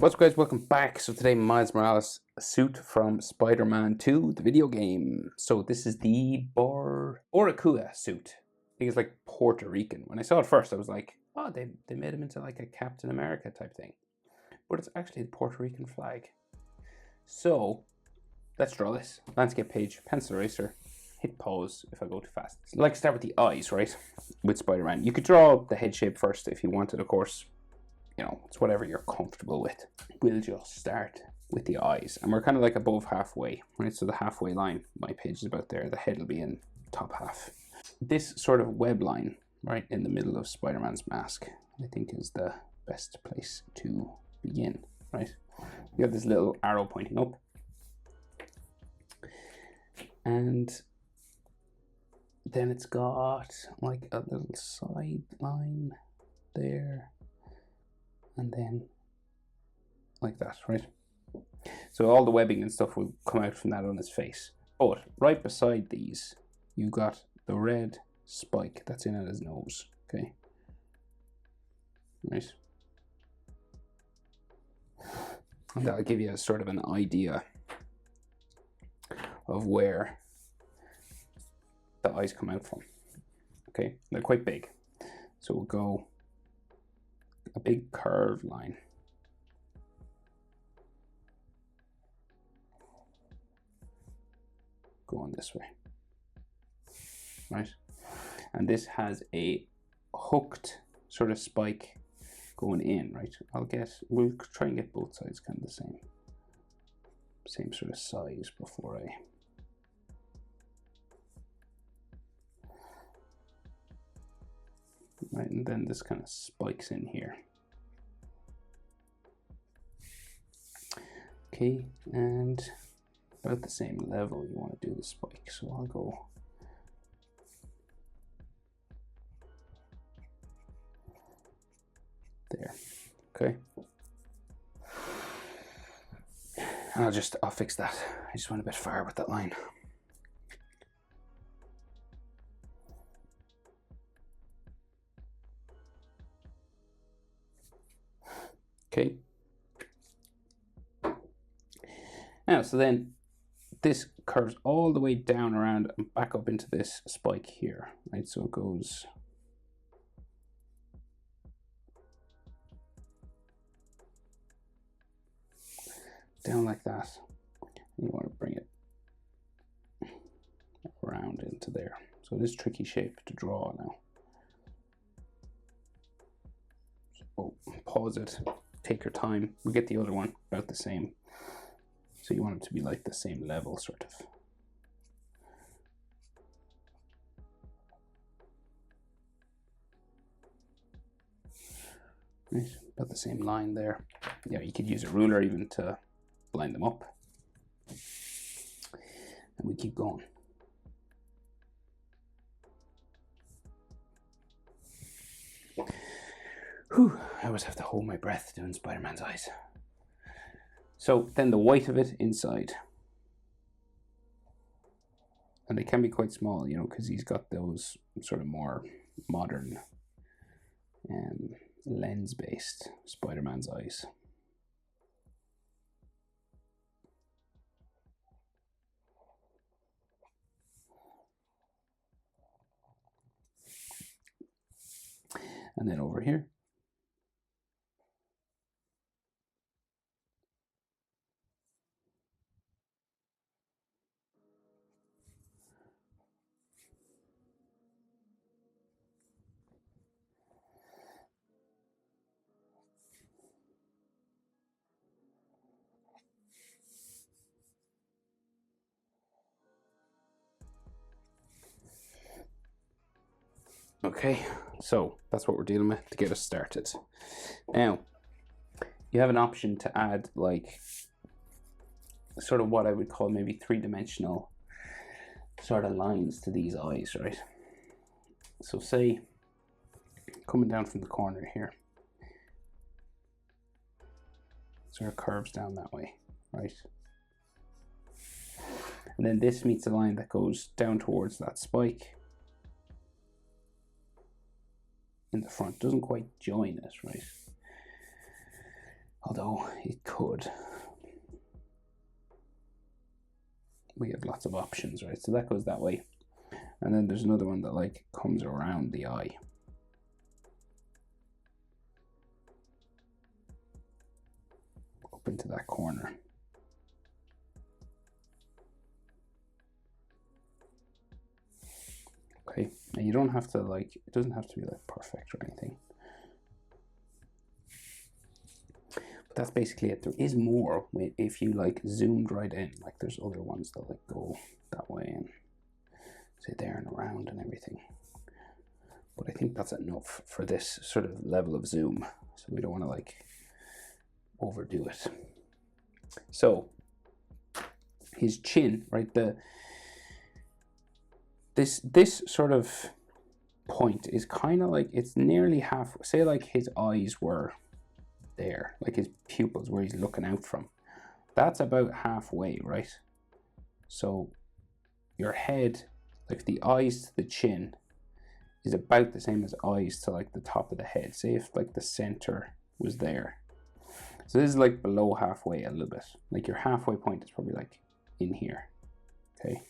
What's up, guys? Welcome back. So today, Miles Morales suit from Spider-Man 2, the video game. So this is the Boricua suit. I think it's like Puerto Rican. When I saw it first, I was like, oh, they made him into like a Captain America type thing. But it's actually the Puerto Rican flag. So let's draw this. Landscape page, pencil eraser, hit pause if I go too fast. So I'd like to start with the eyes, right? With Spider-Man. You could draw the head shape first if you wanted, of course. You know, it's whatever you're comfortable with. We'll just start with the eyes. And we're kind of like above halfway, right? So the halfway line, my page is about there. The head will be in top half. This sort of web line, right in the middle of Spider-Man's mask, I think is the best place to begin, right? You have this little arrow pointing up. And then it's got like a little side line there. And then like that, right? So all the webbing and stuff will come out from that on his face. But right beside these, you've got the red spike that's in at his nose, okay? Right? And that'll give you a sort of an idea of where the eyes come out from, okay? They're quite big. So we'll go a big curved line. Going this way, right? And this has a hooked sort of spike going in, right? We'll try and get both sides kind of the same sort of size before I right, and then this kind of spikes in here. Okay, and about the same level you want to do the spike, so I'll go there. Okay, and I'll fix that. I just went a bit far with that line. Okay. Now, so then this curves all the way down around and back up into this spike here, right? So it goes down like that. And you want to bring it around into there. So it is a tricky shape to draw now. So pause it, take your time. We'll get the other one about the same. So you want it to be like the same level, sort of. Right, about the same line there. Yeah, you could use a ruler even to line them up. And we keep going. Whew, I always have to hold my breath doing Spider-Man's eyes. So then the white of it inside. And they can be quite small, you know, because he's got those sort of more modern lens-based Spider-Man's eyes. And then over here. Okay, so that's what we're dealing with to get us started. Now, you have an option to add like sort of what I would call maybe three-dimensional sort of lines to these eyes, right? So say, coming down from the corner here, sort of curves down that way, right? And then this meets a line that goes down towards that spike in the front. Doesn't quite join it, right? Although it could. We have lots of options, right? So that goes that way. And then there's another one that like comes around the eye. Up into that corner. Okay, and you don't have to like, it doesn't have to be like perfect or anything. But that's basically it. There is more if you like zoomed right in, like there's other ones that like go that way and say there and around and everything. But I think that's enough for this sort of level of zoom. So we don't want to like overdo it. So his chin, right? This sort of point is kind of like, it's nearly half, say like his eyes were there, like his pupils where he's looking out from. That's about halfway, right? So your head, like the eyes to the chin, is about the same as eyes to like the top of the head. Say if like the center was there. So this is like below halfway a little bit. Like your halfway point is probably like in here. Okay.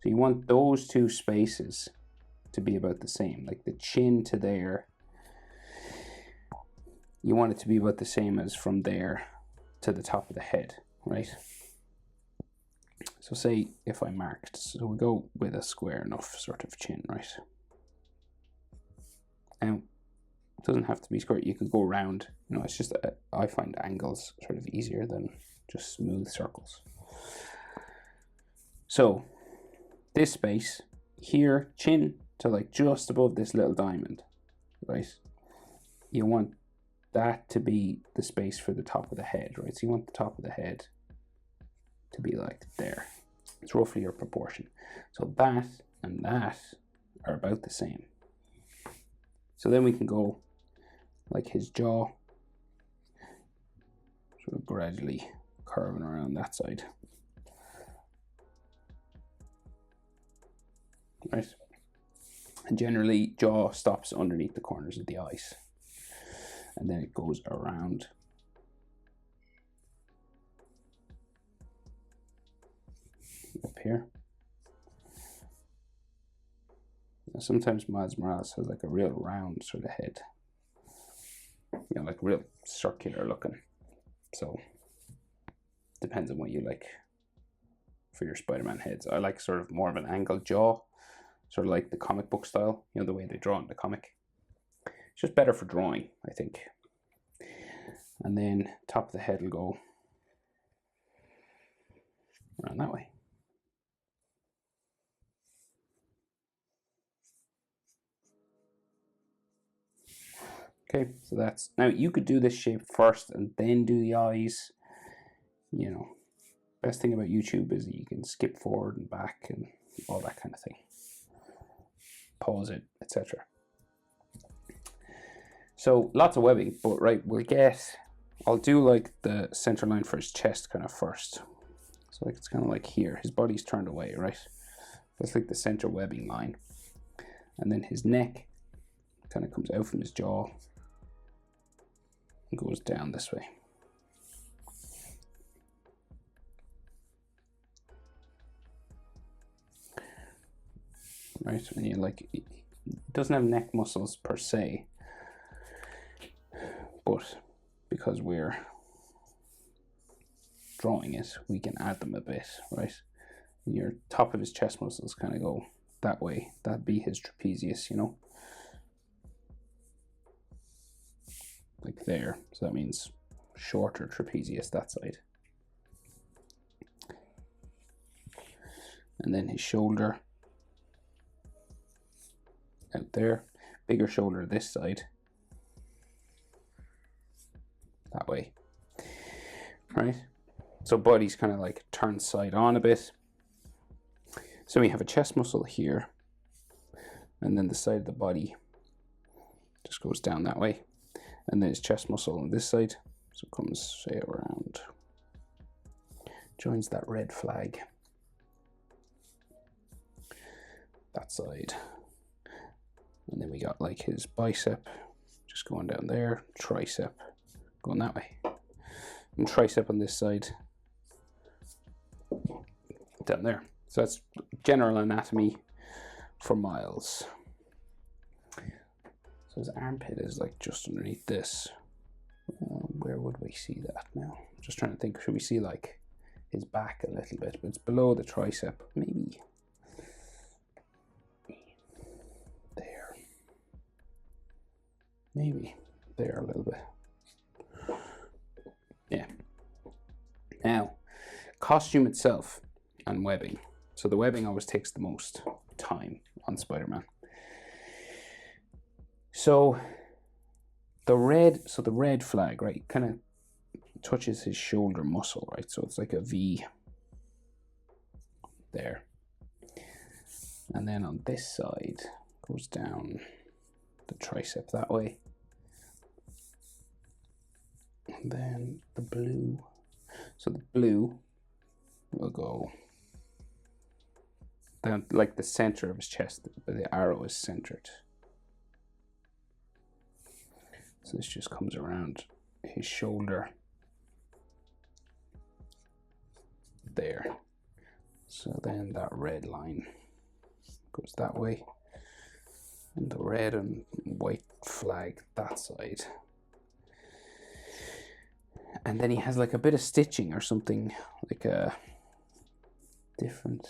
So you want those two spaces to be about the same. Like the chin to there, you want it to be about the same as from there to the top of the head, right? So say if I marked, so we go with a square enough sort of chin, right? And it doesn't have to be square, you could go around, you know, it's just, I find angles sort of easier than just smooth circles. So this space here, chin to like just above this little diamond, right? You want that to be the space for the top of the head, right? So you want the top of the head to be like there. It's roughly your proportion. So that and that are about the same. So then we can go like his jaw, sort of gradually curving around that side. Right? And generally jaw stops underneath the corners of the eyes. And then it goes around. Up here. Now sometimes Miles Morales has like a real round sort of head. You know, like real circular looking. So depends on what you like for your Spider-Man heads. I like sort of more of an angled jaw, sort of like the comic book style, you know, the way they draw in the comic. It's just better for drawing, I think. And then top of the head will go around that way. Okay, so that's, now you could do this shape first and then do the eyes. You know, best thing about YouTube is that you can skip forward and back and all that kind of thing. Pause it, etc. So lots of webbing, but right, I'll do like the center line for his chest kind of first. So like it's kind of like here, his body's turned away, right? That's like the center webbing line. And then his neck kind of comes out from his jaw and goes down this way. Right, and you like, it doesn't have neck muscles per se, but because we're drawing it, we can add them a bit, right? And your top of his chest muscles kind of go that way. That'd be his trapezius, you know? Like there, so that means shorter trapezius that side. And then his shoulder out there, bigger shoulder this side, that way, right? So body's kind of like turned side on a bit. So we have a chest muscle here, and then the side of the body just goes down that way. And then his chest muscle on this side, so it comes, say, around, joins that red flag, that side. And then we got like his bicep just going down there, tricep going that way. and tricep on this side. Down there. So that's general anatomy for Miles. So his armpit is like just underneath this. Where would we see that now? Just trying to think, should we see like his back a little bit? But it's below the tricep, maybe. There. Maybe there a little bit. Yeah. Now, costume itself and webbing. So the webbing always takes the most time on Spider-Man. So the red flag, right, kind of touches his shoulder muscle, right? So it's like a V there. And then on this side goes down the tricep that way. And then the blue. So the blue will go down like the center of his chest, but the arrow is centered. So this just comes around his shoulder there. So then that red line goes that way, and the red and white flag that side. And then he has like a bit of stitching or something, like a different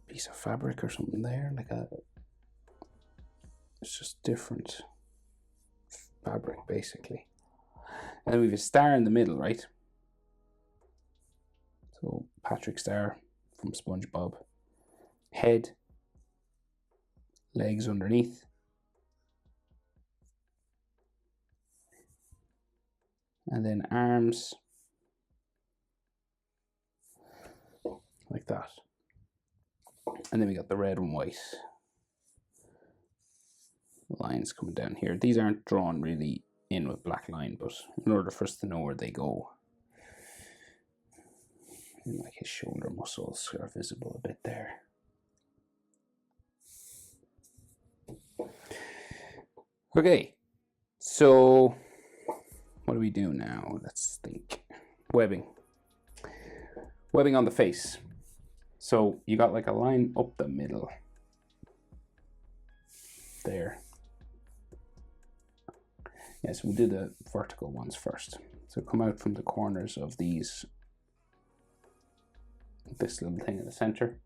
piece of fabric or something there, like a, it's just different fabric basically. And then we have a star in the middle, right? So Patrick Star from SpongeBob. Head, legs underneath. And then arms, like that. And then we got the red and white lines coming down here. These aren't drawn really in with black line, but in order for us to know where they go, and like his shoulder muscles are visible a bit there. Okay, so what do we do now? Let's think. Webbing. Webbing on the face. So you got like a line up the middle there. Yes, we'll do the vertical ones first. So come out from the corners of these, this little thing in the center.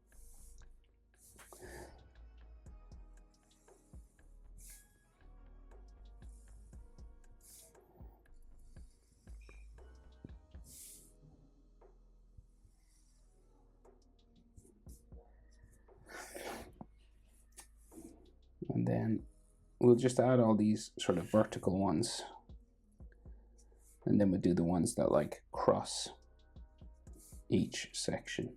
And then we'll just add all these sort of vertical ones. And then we'll do the ones that like cross each section.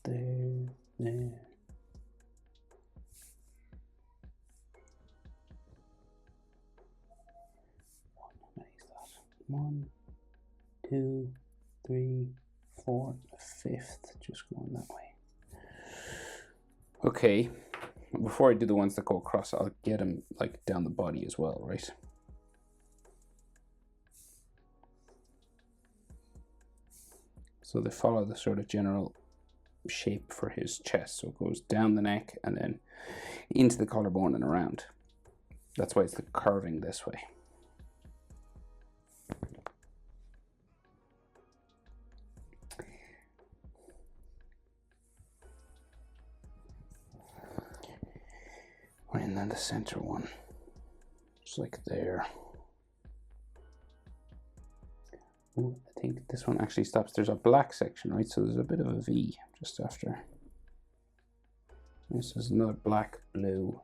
There, there. One, two, three, four, fifth, just going that way. Okay, before I do the ones that go across, I'll get them like down the body as well, right? So they follow the sort of general shape for his chest. So it goes down the neck and then into the collarbone and around. That's why it's the curving this way. And then the center one, just like there. Ooh, I think this one actually stops. There's a black section, right? So there's a bit of a V just after. This is another black, blue,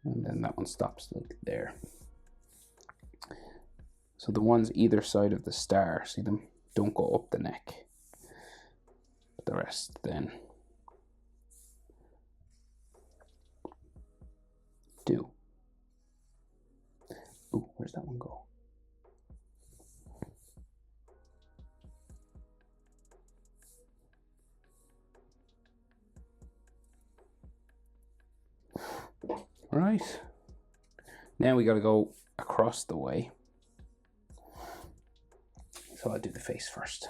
and then that one stops like there. So the ones either side of the star, see them, don't go up the neck. But the rest then do. Ooh, where's that one go? Right. Now we got to go across the way. So I'll do the face first.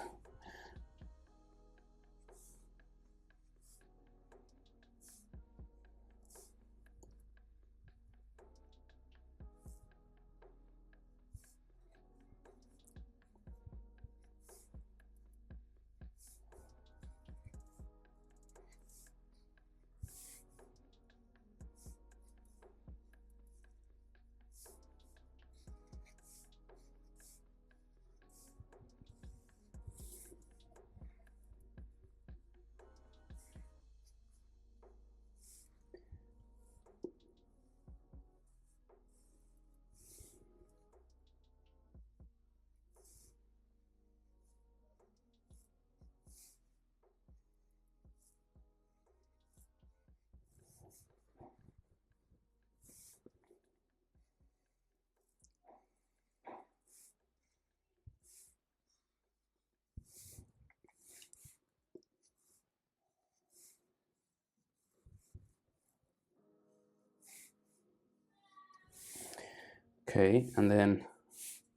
Okay, and then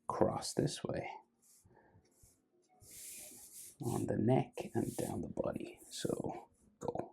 cross this way on the neck and down the body. So go.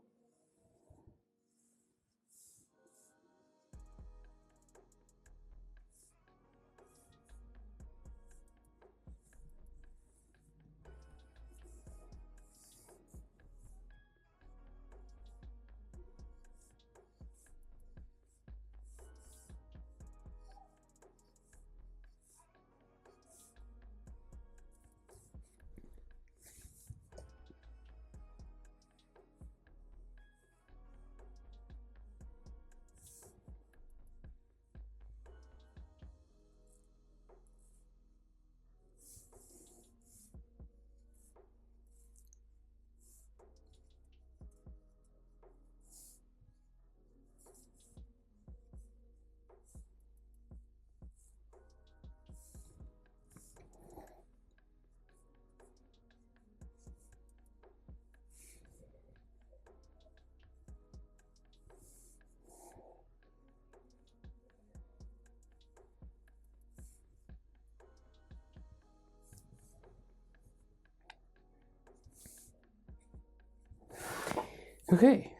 Okay.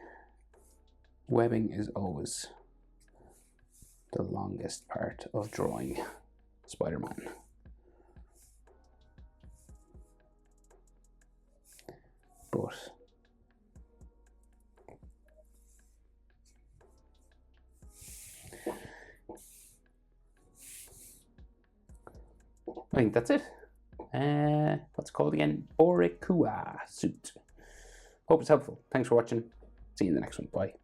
Webbing is always the longest part of drawing Spider-Man. But I think that's it. What's it called again? Boricua suit. Hope it's helpful. Thanks for watching. See you in the next one. Bye.